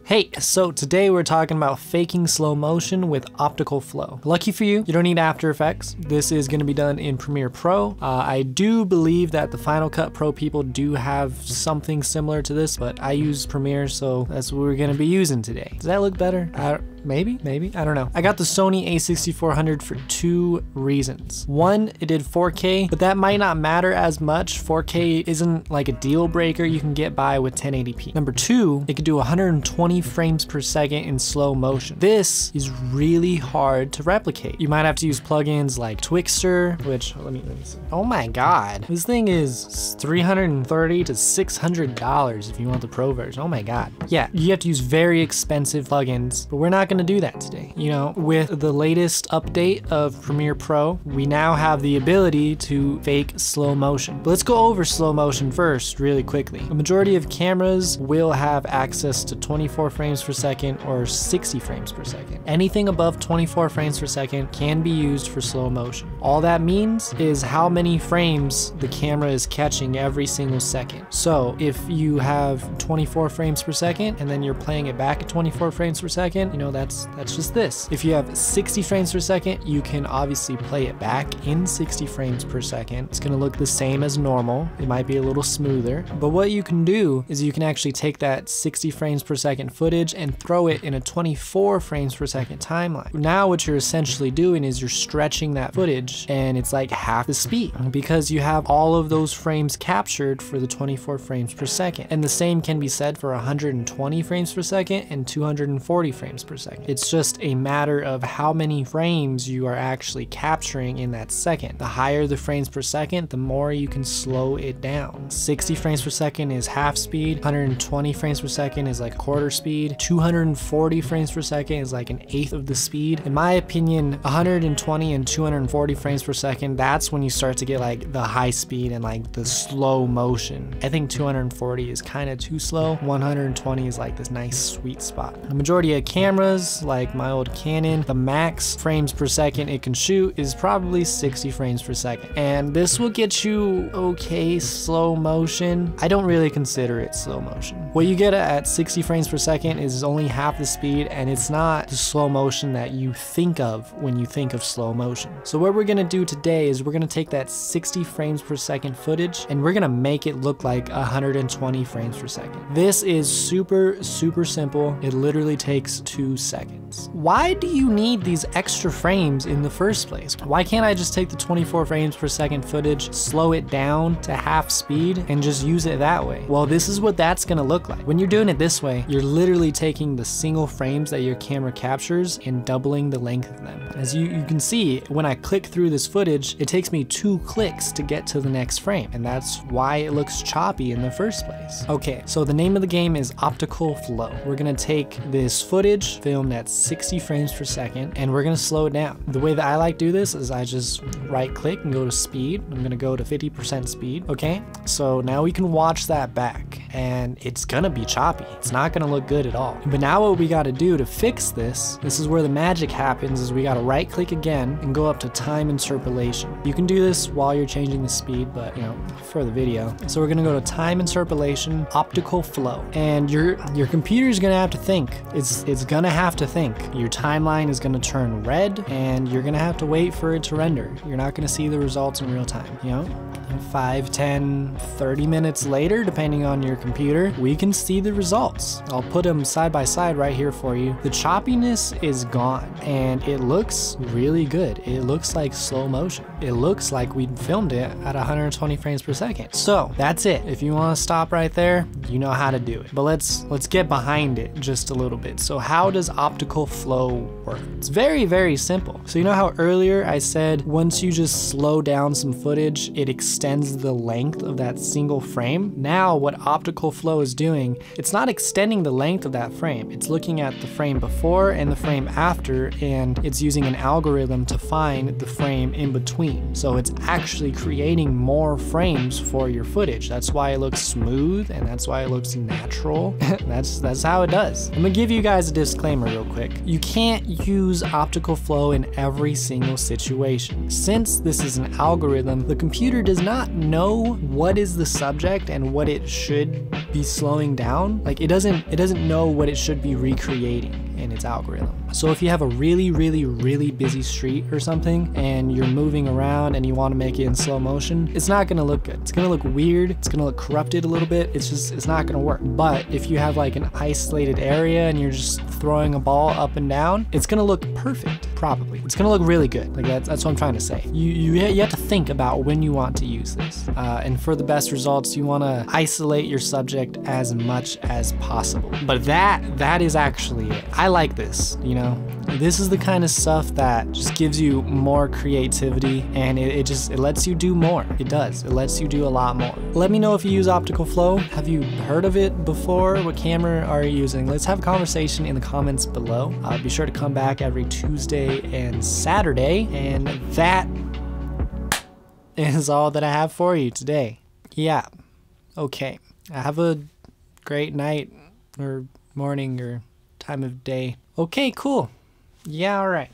Hey, so today we're talking about faking slow motion with Optical Flow. Lucky for you, you don't need After Effects. This is going to be done in Premiere Pro. I do believe that the Final Cut Pro people do have something similar to this, but I use Premiere, so that's what we're going to be using today. Does that look better? Maybe, I don't know. I got the Sony a6400 for two reasons. One, it did 4K, but that might not matter as much. 4K isn't like a deal breaker. You can get by with 1080p. Number two, it could do 120 frames per second in slow motion. This is really hard to replicate. You might have to use plugins like Twixtor, which, let me see. Oh my God. This thing is $330 to $600 if you want the Pro version. Oh my God. Yeah, you have to use very expensive plugins, but we're not gonna do that today. You know, with the latest update of Premiere Pro, we now have the ability to fake slow motion. But let's go over slow motion first really quickly. A majority of cameras will have access to 24 frames per second or 60 frames per second. Anything above 24 frames per second can be used for slow motion. All that means is how many frames the camera is catching every single second. So if you have 24 frames per second and then you're playing it back at 24 frames per second, you know, that's just this. If you have 60 frames per second, you can obviously play it back in 60 frames per second. It's gonna look the same as normal. It might be a little smoother, but what you can do is you can actually take that 60 frames per second footage and throw it in a 24 frames per second timeline. Now what you're essentially doing is you're stretching that footage and it's like half the speed because you have all of those frames captured for the 24 frames per second. And the same can be said for 120 frames per second and 240 frames per second. It's just a matter of how many frames you are actually capturing in that second. The higher the frames per second, the more you can slow it down. 60 frames per second is half speed, 120 frames per second is like quarter speed, 240 frames per second is like an eighth of the speed. In my opinion, 120 and 240 frames per second, that's when you start to get like the high speed and like the slow motion. I think 240 is kind of too slow. 120 is like this nice sweet spot. The majority of cameras, like my old Canon, the max frames per second it can shoot is probably 60 frames per second. And this will get you okay slow motion. I don't really consider it slow motion. What you get at 60 frames per second is only half the speed, and it's not the slow motion that you think of when you think of slow motion. So what we're gonna do today is we're gonna take that 60 frames per second footage and we're gonna make it look like 120 frames per second. This is super simple. It literally takes 2 seconds. Why do you need these extra frames in the first place? Why can't I just take the 24 frames per second footage, slow it down to half speed, and just use it that way? Well, this is what that's gonna look like. When you're doing it this way, you're literally taking the single frames that your camera captures and doubling the length of them. As you can see, when I click through this footage, it takes me 2 clicks to get to the next frame, and that's why it looks choppy in the first place. Okay, so the name of the game is Optical Flow. We're gonna take this footage filmed at 60 frames per second and we're gonna slow it down. The way that I like to do this is I just right click and go to speed. I'm gonna go to 50% speed. Okay, so now we can watch that back and it's gonna be choppy. It's not gonna look good at all. But now what we gotta do to fix this is where the magic happens, is we gotta right click again and go up to time interpolation. You can do this while you're changing the speed, but you know, for the video. So we're gonna go to time interpolation, Optical Flow, and your computer is gonna have to think. It's gonna have to think. Your timeline is gonna turn red and you're gonna have to wait for it to render. You're not gonna see the results in real time, you know? 5, 10, 30 minutes later, depending on your computer, we can see the results. I'll put them side by side right here for you. The choppiness is gone and it looks really good. It looks like slow motion. It looks like we filmed it at 120 frames per second. So that's it. If you want to stop right there, you know how to do it. But let's get behind it just a little bit. So how does Optical Flow work? It's very simple. So you know how earlier I said once you just slow down some footage, it extends the length of that single frame? Now what Optical Flow is doing, it's not extending the length of that frame. It's looking at the frame before and the frame after, and it's using an algorithm to find the frame in between. So it's actually creating more frames for your footage. That's why it looks smooth and that's why it looks natural. That's how it does. I'm gonna give you guys a disclaimer real quick. quick. You can't use optical flow in every single situation. Since this is an algorithm, the computer does not know what is the subject and what it should be slowing down. Like it doesn't know what it should be recreating in its algorithm. So if you have a really busy street or something and you're moving around and you want to make it in slow motion, it's not going to look good. It's going to look weird. It's going to look corrupted a little bit. It's not going to work. But if you have like an isolated area and you're just throwing a ball up and down, it's going to look perfect, probably. It's going to look really good. Like that's what I'm trying to say. You have to think about when you want to use this. And for the best results, you want to isolate your subject as much as possible. But that is actually it. I like this, you know? This is the kind of stuff that just gives you more creativity, and it lets you do more. It does. It lets you do a lot more. Let me know if you use Optical Flow. Have you heard of it before? What camera are you using? Let's have a conversation in the comments below. Be sure to come back every Tuesday and Saturday, and that is all that I have for you today. Yeah. Okay. Have a great night or morning or time of day. Okay, cool. Yeah, all right.